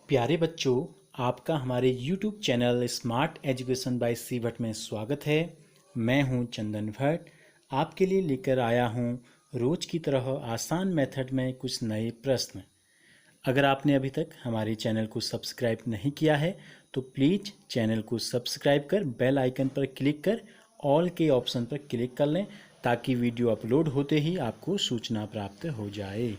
प्यारे बच्चों, आपका हमारे YouTube channel smart education by C Bhatt में स्वागत है। मैं हूं चंदन भट्ट। आपके लिए लेकर आया हूं रोज की तरह आसान मेथड में कुछ नए प्रश्न। अगर आपने अभी तक हमारे चैनल को सब्सक्राइब नहीं किया है तो प्लीज़ चैनल को सब्सक्राइब कर बेल आइकन पर क्लिक कर ऑल के ऑप्शन पर क्लिक कर लें ताकि वीडियो अपलोड होते ही आपको सूचना प्राप्त हो जाए।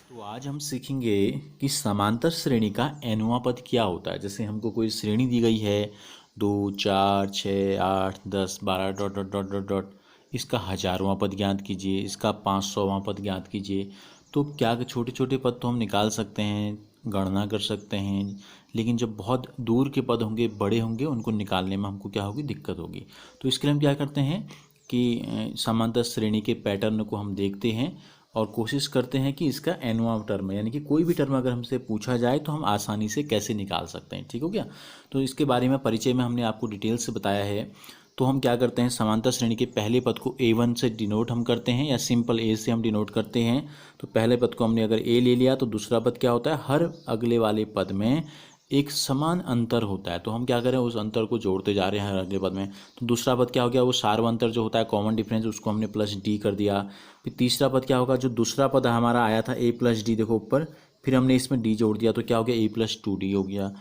तो आज हम सीखेंगे कि समांतर श्रेणी का एनुआ पद क्या होता है। जैसे हमको कोई श्रेणी दी गई है 2, 4, 6, 8, 10, 12 dot dot dot dot dot, इसका हजारवां पद ज्ञात कीजिए, इसका 500वां पद ज्ञात कीजिए। तो क्या छोटे छोटे पद तो हम निकाल सकते हैं, गणना कर सकते हैं, लेकिन जब बहुत दूर के पद होंगे, बड़े होंगे, उनको निकालने में हमको क्या होगी, दिक्कत होगी। तो इसके लिए हम क्या करते हैं कि समांतर श्रेणी के पैटर्न को हम देखते हैं और कोशिश करते हैं कि इसका एनुआ टर्म यानी कि कोई भी टर्म अगर हमसे पूछा जाए तो हम आसानी से कैसे निकाल सकते हैं। ठीक हो गया। तो इसके बारे में परिचय में हमने आपको डिटेल से बताया है। तो हम क्या करते हैं, समांतर श्रेणी के पहले पद को A1 से डिनोट हम करते हैं या सिंपल A से हम डिनोट करते हैं। तो पहले पद को हमने अगर A ले लिया तो दूसरा पद क्या होता है, हर अगले वाले पद में एक समान अंतर होता है। तो हम क्या करें, उस अंतर को जोड़ते जा रहे हैं हर अगले पद में। तो दूसरा पद क्या हो गया, वो सार्वंतर जो होता है, कॉमन डिफरेंस, उसको हमने प्लस डी कर दिया। फिर तीसरा पद क्या होगा, जो दूसरा पद हमारा आया था A प्लस डी, देखो ऊपर, फिर हमने इसमें डी जोड़ दिया तो क्या हो गया, A प्लस 2D हो गया।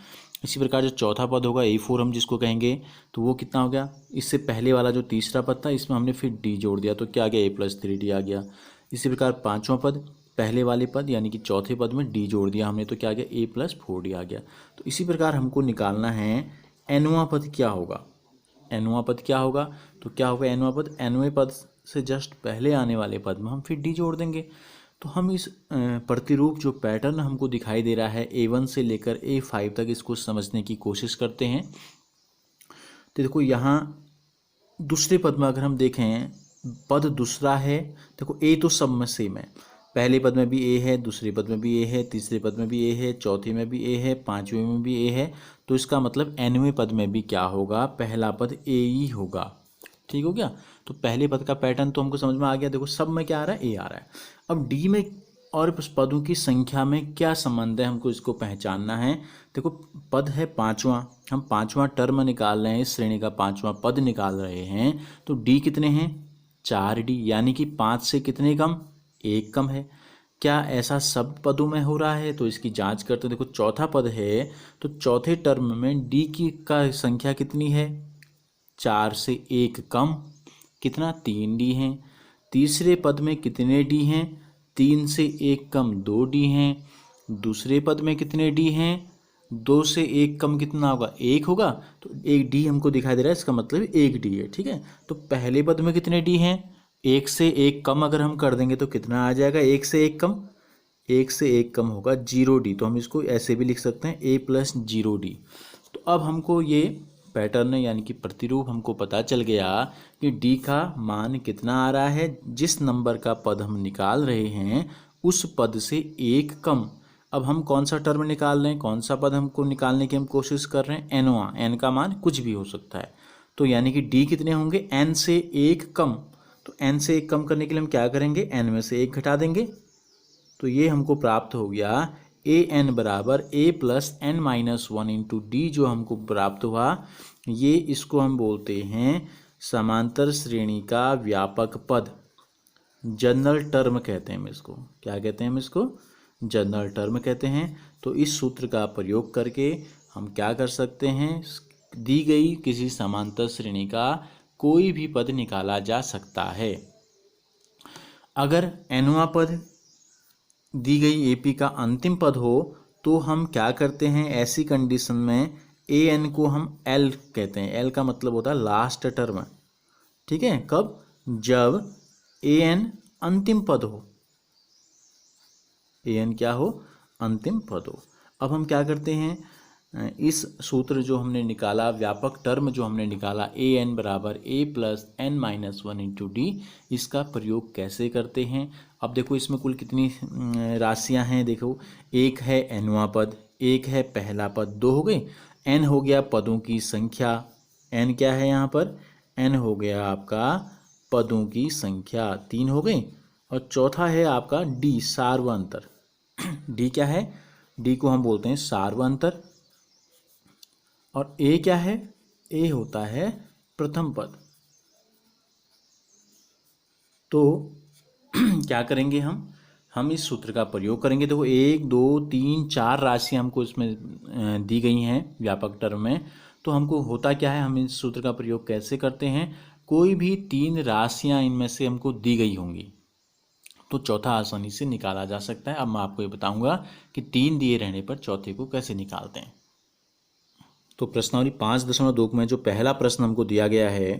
इसी प्रकार जो चौथा पद होगा A4 हम जिसको कहेंगे, तो वो कितना हो गया, इससे पहले वाला जो तीसरा पद था इसमें हमने फिर डी जोड़ दिया तो क्या आ गया, A प्लस 3D आ गया। इसी प्रकार पांचवा पद, पहले वाले पद यानी कि चौथे पद में डी जोड़ दिया हमने तो क्या आ गया, A प्लस 4D आ गया। तो इसी प्रकार हमको निकालना है एनुआ पद क्या होगा। एनुआ पद क्या होगा, तो क्या होगा एनुआ पद, एनुए पद से जस्ट पहले आने वाले पद में हम फिर डी जोड़ देंगे। तो हम इस प्रतिरूप जो पैटर्न हमको दिखाई दे रहा है A1 से लेकर A5 तक, इसको समझने की कोशिश करते हैं। तो देखो यहाँ दूसरे पद में अगर हम देखें, पद दूसरा है, देखो A तो सब में सेम है, पहले पद में भी A है, दूसरे पद में भी A है, तीसरे पद में भी A है, चौथे में भी A है, पांचवें में भी A है। तो इसका मतलब nवें पद में भी क्या होगा, पहला पद A ही होगा। ठीक हो गया। तो पहले पद का पैटर्न तो हमको समझ में आ गया। देखो सब में क्या आ रहा है, A आ रहा है। अब D में और पदों की संख्या में क्या संबंध है, हमको इसको पहचानना है। देखो पद है पांचवा, हम पांचवा टर्म निकाल रहे हैं, इस श्रेणी का पांचवा पद निकाल रहे हैं। तो D कितने हैं, 4D, यानी कि 5 से कितने कम, 1 कम है। क्या ऐसा सब पदों में हो रहा है, तो इसकी जांच करते हैं। देखो चौथा पद है तो चौथे टर्म में D की का संख्या कितनी है, 4 से 1 कम, कितना, 3D हैं। तीसरे पद में कितने D हैं, 3 से 1 कम 2D हैं। दूसरे पद में कितने D हैं, 2 से 1 कम कितना होगा, 1 होगा। तो एक D हमको दिखाई दे रहा है, इसका मतलब 1D है। ठीक है। तो पहले पद में कितने D हैं, 1 से 1 कम अगर हम कर देंगे तो कितना आ जाएगा, 1 से 1 कम, 1 से 1 कम होगा 0D। तो हम इसको ऐसे भी लिख सकते हैं, A प्लस 0D। तो अब हमको ये पैटर्न यानी कि प्रतिरूप हमको पता चल गया कि D का मान कितना आ रहा है, जिस नंबर का पद हम निकाल रहे हैं उस पद से 1 कम। अब हम कौन सा टर्म निकाल रहे हैं, कौन सा पद हमको निकालने की हम कोशिश कर रहे हैं, एनवा, एन का मान कुछ भी हो सकता है। तो यानी कि D कितने होंगे, n से 1 कम। तो n से 1 कम करने के लिए हम क्या करेंगे, n में से 1 घटा देंगे। तो ये हमको प्राप्त हो गया an बराबर A plus n minus 1 into D. जो हमको प्राप्त हुआ ये, इसको हम बोलते हैं समांतर श्रेणी का व्यापक पद, जनरल टर्म कहते हैं हम इसको। क्या कहते हैं हम इसको, जनरल टर्म कहते हैं। तो इस सूत्र का प्रयोग करके हम क्या कर सकते हैं, दी गई किसी समांतर श्रेणी का कोई भी पद निकाला जा सकता है। अगर एनुआ पद दी गई AP का अंतिम पद हो तो हम क्या करते हैं, ऐसी कंडीशन में AN को हम L कहते हैं। L का मतलब होता है लास्ट टर्म। ठीक है। कब, जब AN अंतिम पद हो, AN क्या हो, अंतिम पद हो। अब हम क्या करते हैं, इस सूत्र जो हमने निकाला, व्यापक टर्म जो हमने निकाला, AN बराबर A plus n minus 1 into D, इसका प्रयोग कैसे करते हैं। अब देखो इसमें कुल कितनी राशियां हैं, देखो एक है एनुआ पद, एक है पहला पद, 2 हो गए। n हो गया पदों की संख्या, n क्या है यहाँ पर, n हो गया आपका पदों की संख्या, 3 हो गई। और चौथा है आपका D, सार्वंतर। D क्या है, डी को हम बोलते हैं सार्वअंतर, और ए क्या है, ए होता है प्रथम पद। तो क्या करेंगे हम इस सूत्र का प्रयोग करेंगे। देखो 1 2 3 4 राशियाँ हमको इसमें दी गई हैं व्यापक टर्म में। तो हमको होता क्या है, हम इस सूत्र का प्रयोग कैसे करते हैं, कोई भी 3 राशियाँ इनमें से हमको दी गई होंगी तो चौथा आसानी से निकाला जा सकता है। अब मैं आपको ये बताऊंगा कि 3 दिए रहने पर चौथे को कैसे निकालते हैं। तो प्रश्नावली 5.2 में जो पहला प्रश्न हमको दिया गया है,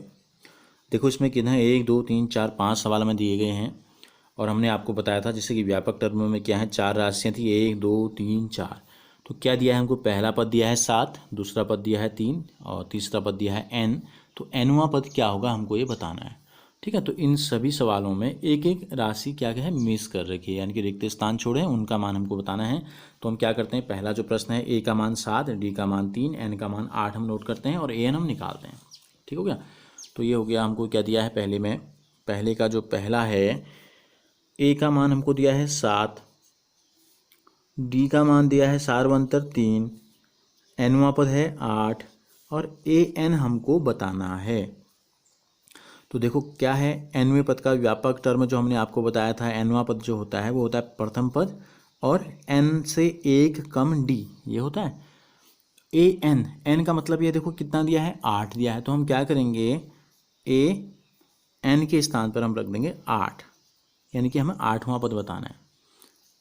देखो इसमें कितना है, 1 2 3 4 5 सवाल में दिए गए हैं। और हमने आपको बताया था जैसे कि व्यापक टर्म में क्या है, 4 राशियाँ थी, 1 2 3 4। तो क्या दिया है हमको, पहला पद दिया है 7, दूसरा पद दिया है 3 और तीसरा पद दिया है n। तो nवां पद क्या होगा हमको ये बताना है। ठीक है, तो इन सभी सवालों में एक एक राशि क्या है मिस कर रखी है, यानी कि रिक्त स्थान छोड़े हैं, उनका मान हमको बताना है। तो हम क्या करते हैं, पहला जो प्रश्न है, ए का मान 7, डी का मान 3, एन का मान 8 हम नोट करते हैं और ए एन हम निकालते हैं। ठीक हो गया। तो ये हो गया, हमको क्या दिया है पहले में, पहले का जो पहला है, ए का मान हमको दिया है 7, डी का मान दिया है सार्वंतर 3, एनवां पद है 8 और ए एन हमको बताना है। तो देखो क्या है, एनवें पद का व्यापक टर्म जो हमने आपको बताया था, एनवां पद जो होता है वो होता है प्रथम पद और एन से एक कम डी, ये होता है ए एन। एन का मतलब ये देखो कितना दिया है, 8 दिया है। तो हम क्या करेंगे, ए एन के स्थान पर हम रख देंगे 8, यानी कि हमें 8वां पद बताना है।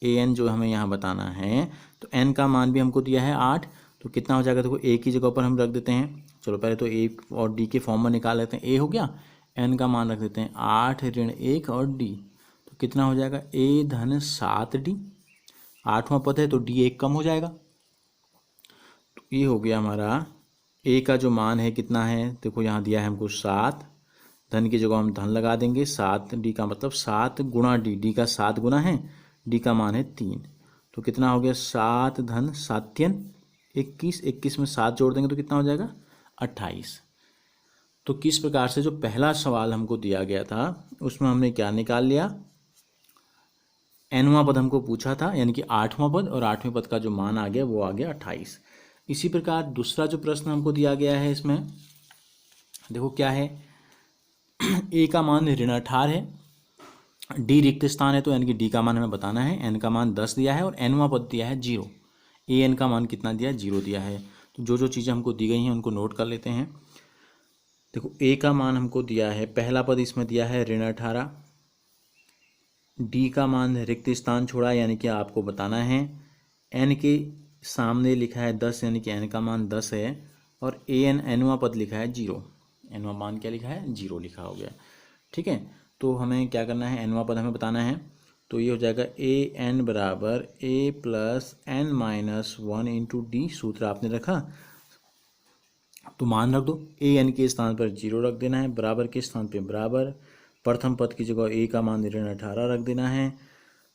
ए एन जो हमें यहाँ बताना है, तो एन का मान भी हमको दिया है 8, तो कितना हो जाएगा, देखो ए की जगह पर हम रख देते हैं। चलो पहले तो ए और डी के फॉर्म में निकाल लेते हैं। ए हो गया, एन का मान रख देते हैं 8 ऋण 1 और डी, तो कितना हो जाएगा, ए धन 7 डी। 8वां पद है तो डी 1 कम हो जाएगा। तो ये हो गया हमारा, ए का जो मान है कितना है, देखो यहाँ दिया है हमको 7, धन की जगह हम धन लगा देंगे, 7 डी का मतलब 7 गुणा डी, डी का 7 गुना है, डी का मान है 3। तो कितना हो गया, 7 धन 7 21, 21 में 7 जोड़ देंगे तो कितना हो जाएगा, 28। तो किस प्रकार से जो पहला सवाल हमको दिया गया था उसमें हमने क्या निकाल लिया, एनवां पद हमको पूछा था, यानी कि 8वां पद, और 8वें पद का जो मान आ गया वो आ गया 28। इसी प्रकार दूसरा जो प्रश्न हमको दिया गया है, इसमें देखो क्या है, ए का मान ऋण 18 है, डी रिक्त स्थान है तो यानी कि डी का मान हमें बताना है, एन का मान 10 दिया है और एनवां पद दिया है 0, ए एन का मान कितना दिया है, 0 दिया है। तो जो चीज़ें हमको दी गई हैं उनको नोट कर लेते हैं। देखो ए का मान हमको दिया है, पहला पद इसमें दिया है ऋण 18, डी का मान रिक्त स्थान छोड़ा यानी कि आपको बताना है, एन के सामने लिखा है 10 यानी कि एन का मान 10 है, और ए एन एनवां पद लिखा है 0, एनवां मान क्या लिखा है, 0 लिखा हो गया। ठीक है, तो हमें क्या करना है, एनवां पद हमें बताना है। तो ये हो जाएगा ए एन बराबर A plus N minus 1 into D, सूत्र आपने रखा तो मान रख दो, ए एन के स्थान पर 0 रख देना है, बराबर के स्थान पे बराबर, प्रथम पद की जगह ए का मान ऋण 18 रख देना है,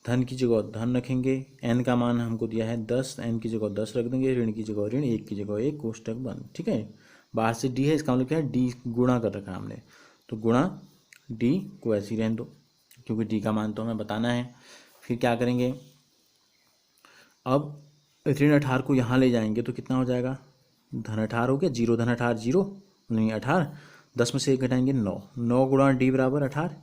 धन की जगह धन रखेंगे, एन का मान हमको दिया है 10, एन की जगह 10 रख देंगे, ऋण की जगह ऋण, एक की जगह एक, कोष्टक बंद। ठीक है, बाहर से डी है, इसका मतलब क्या है, डी गुणा कर रखा है हमने, तो गुणा डी को ऐसे ही रहने दो क्योंकि डी का मान तो हमें बताना है। फिर क्या करेंगे, अब ऋण 18 को यहाँ ले जाएंगे तो कितना हो जाएगा, धन 18 हो गया, 0 धन 18 0 नहीं 18, 10 में से 1 घटाएंगे 9, 9 गुणा डी बराबर 18।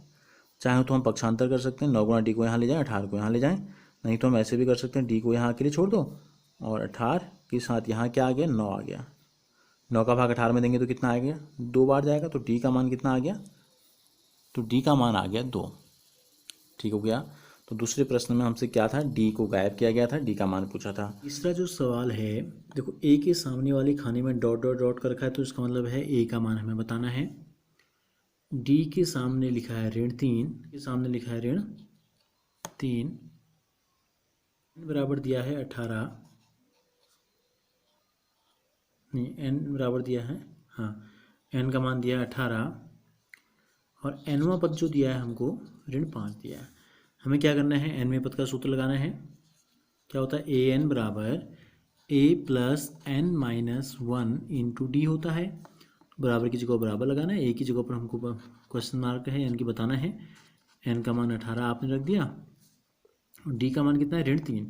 चाहे तो हम पक्षांतर कर सकते हैं, 9 गुणा डी को यहाँ ले जाएं, 18 को यहाँ ले जाएं, नहीं तो हम ऐसे भी कर सकते हैं, डी को यहाँ के लिए छोड़ दो और 18 के साथ यहाँ क्या आ गया, 9 आ गया। 9 का भाग 18 में देंगे तो कितना आ गया, 2 बार जाएगा, तो डी का मान कितना आ गया, तो डी का मान आ गया 2। ठीक हो गया। तो दूसरे प्रश्न में हमसे क्या था, डी को गायब किया गया था, डी का मान पूछा था। तीसरा जो सवाल है, देखो ए के सामने वाले खाने में डॉट डॉट डॉट कर रखा है तो इसका मतलब है ए का मान हमें बताना है। डी के सामने लिखा है ऋण 3, के सामने लिखा है ऋण 3, बराबर दिया है 18, नहीं एन बराबर दिया है, हाँ एन का मान दिया है 18 और एनवां पद जो दिया है हमको ऋण 5 दिया है। हमें क्या करना है, एनवें पद का सूत्र लगाना है। क्या होता है, ए एन बराबर A plus N minus 1 into D होता है। बराबर की जगह बराबर लगाना है, ए की जगह पर हमको क्वेश्चन मार्क है यानी कि बताना है। एन का मान 18 आपने रख दिया और डी का मान कितना है, ऋण 3,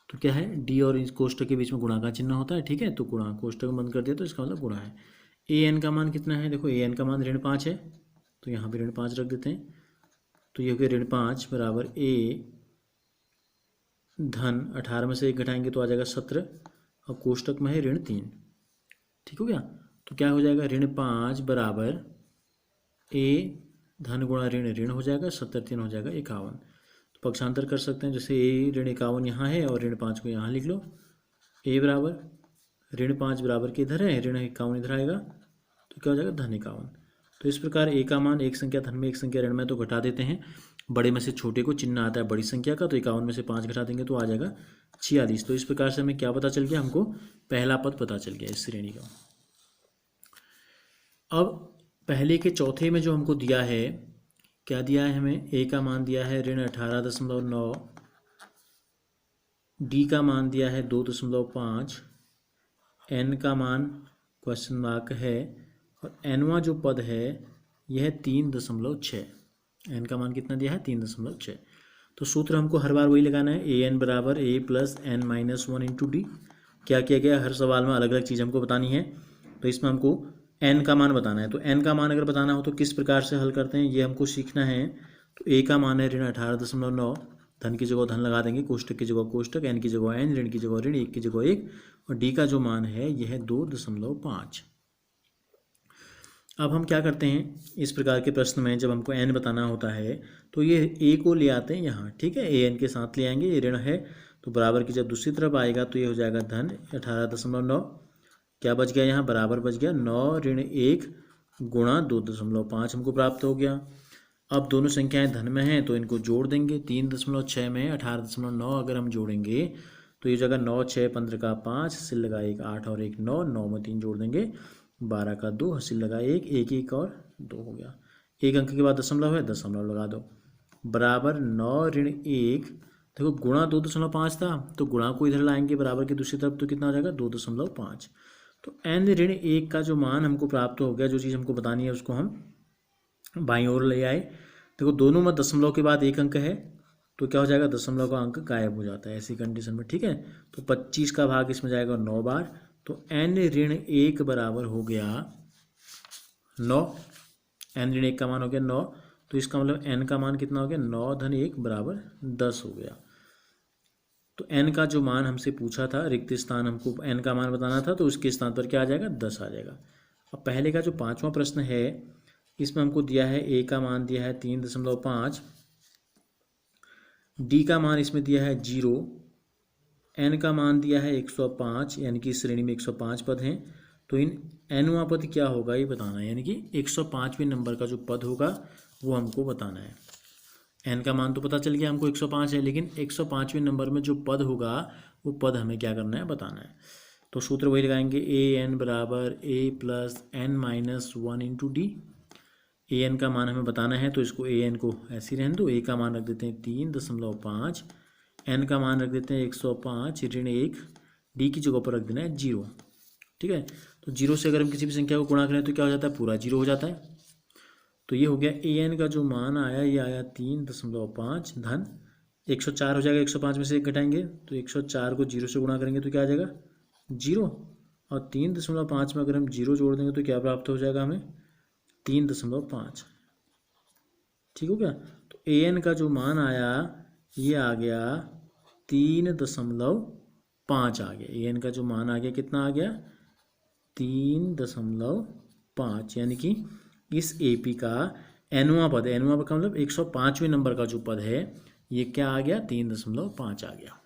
तो तो क्या है, डी और इस कोष्टक के बीच में गुणा का चिन्ह होता है, ठीक है। तो गुणा, कोष्टक बंद कर दिया तो इसका मतलब गुणा है। ए एन का मान कितना है, देखो ए एन का मान ऋण 5 है, तो यहाँ पे ऋण 5 रख देते हैं। तो ये हो गया ऋण 5 बराबर ए धन 18 में से 1 घटाएंगे तो आ जाएगा 17, और कोष्टक में है ऋण 3, ठीक हो गया। तो क्या हो जाएगा, ऋण 5 बराबर ए धन गुणा ऋण ऋण हो जाएगा, 17 हो जाएगा 51। तो पक्षांतर कर सकते हैं, जैसे ए ऋण 51 यहाँ है और ऋण 5 को यहाँ लिख लो। ए बराबर ऋण 5 बराबर के इधर है, ऋण 51 इधर आएगा, तो क्या हो जाएगा धन 51। तो इस प्रकार ए का मान एक संख्या धन में एक संख्या ऋण में तो घटा देते हैं, बड़े में से छोटे को चिन्ह आता है बड़ी संख्या का, तो 51 में से 5 घटा देंगे तो आ जाएगा 46। तो इस प्रकार से हमें क्या पता चल गया, हमको पहला पद पता चल गया इस श्रेणी का। अब पहले के चौथे में जो हमको दिया है, क्या दिया है हमें, ए का मान दिया है ऋण 18.9, डी का मान दिया है 2.5, एन का मान क्वेश्चन मार्क है, और एनवा जो पद है यह है 3.6। एन का मान कितना दिया है, 3.6। तो सूत्र हमको हर बार वही लगाना है, ए एन बराबर A plus N minus 1 into D. क्या किया गया, हर सवाल में अलग अलग चीज़ हमको बतानी है, तो इसमें हमको एन का मान बताना है। तो एन का मान अगर बताना हो तो किस प्रकार से हल करते हैं ये हमको सीखना है। तो ए का मान है ऋण 18.9, धन की जगह धन लगा देंगे, कोष्टक की जगह कोष्टक, एन की जगह एन, ऋण की जगह ऋण, 1 की जगह 1, और डी का जो मान है यह है 2.5। अब हम क्या करते हैं, इस प्रकार के प्रश्न में जब हमको एन बताना होता है तो ये ए को ले आते हैं यहाँ, ठीक है, ए एन के साथ ले आएंगे, ये ऋण है तो बराबर की जब दूसरी तरफ आएगा तो ये हो जाएगा धन 18.9, क्या बच गया यहाँ, बराबर बच गया 9 ऋण 1 गुणा 2.5 हमको प्राप्त हो गया। अब दोनों संख्याएं धन में हैं तो इनको जोड़ देंगे, 3.6 में 18.9 अगर हम जोड़ेंगे तो ये जगह 9 6 15 का 5, हंसिल लगा 1 8 और 1 9, 9 में 3 जोड़ देंगे 12 का 2, हंसिल लगा 1 1 1 और 2 हो गया। एक अंक के बाद दशमलव है, दशमलव लगा दो, बराबर 9 ऋण 1, देखो गुणा 2.5 था तो गुणा को इधर लाएंगे बराबर की दूसरी तरफ, तो कितना हो जाएगा 2.5। तो एन ऋण 1 का जो मान हमको प्राप्त हो गया, जो चीज़ हमको बतानी है उसको हम बाईं ओर ले आए। देखो दोनों में दशमलव के बाद एक अंक है तो क्या हो जाएगा, दशमलव का अंक गायब हो जाता है ऐसी कंडीशन में, ठीक है। तो 25 का भाग इसमें जाएगा 9 बार, तो एन ऋण 1 बराबर हो गया 9, एन ऋण 1 का मान हो गया 9, तो इसका मतलब एन का मान कितना हो गया, 9 धन 1 बराबर 10 हो गया। तो एन का जो मान हमसे पूछा था, रिक्त स्थान हमको एन का मान बताना था, तो उसके स्थान पर क्या आ जाएगा, 10 आ जाएगा। अब पहले का जो 5वां प्रश्न है इसमें हमको दिया है ए का मान दिया है 3.5, डी का मान इसमें दिया है 0, एन का मान दिया है 105, यानी कि इस श्रेणी में 105 पद हैं। तो इन एनवा पद क्या होगा ये बताना है, यानी कि 105वें नंबर का जो पद होगा वो हमको बताना है। एन का मान तो पता चल गया हमको 105 है, लेकिन 105वें नंबर में जो पद होगा वो पद हमें क्या करना है, बताना है। तो सूत्र वही लगाएंगे, ए एन बराबर A plus N minus 1 into D. A N का मान हमें बताना है तो इसको ए एन को ऐसे ही रहने दो, ए का मान रख देते हैं 3.5, एन का मान रख देते हैं 105 ऋण 1, डी की जगह पर रख देना है 0, ठीक है। तो 0 से अगर हम किसी भी संख्या को गुणा करें तो क्या हो जाता है, पूरा 0 हो जाता है। तो ये हो गया ए एन का जो मान आया, ये आया 3.5 धन 104 हो जाएगा, 105 में से 1 घटाएंगे तो 104 को 0 से गुणा करेंगे तो क्या आ जाएगा 0, और 3.5 में अगर हम 0 जोड़ देंगे तो क्या प्राप्त हो जाएगा हमें 3.5, ठीक हो गया। तो ए एन का जो मान आया ये आ गया 3.5 आ गया, ए एन का जो मान आ गया कितना आ गया 3.5, यानी कि इस एपी का एनवा पद, एनवा का मतलब 105वें नंबर का जो पद है ये क्या आ गया 3.5 आ गया।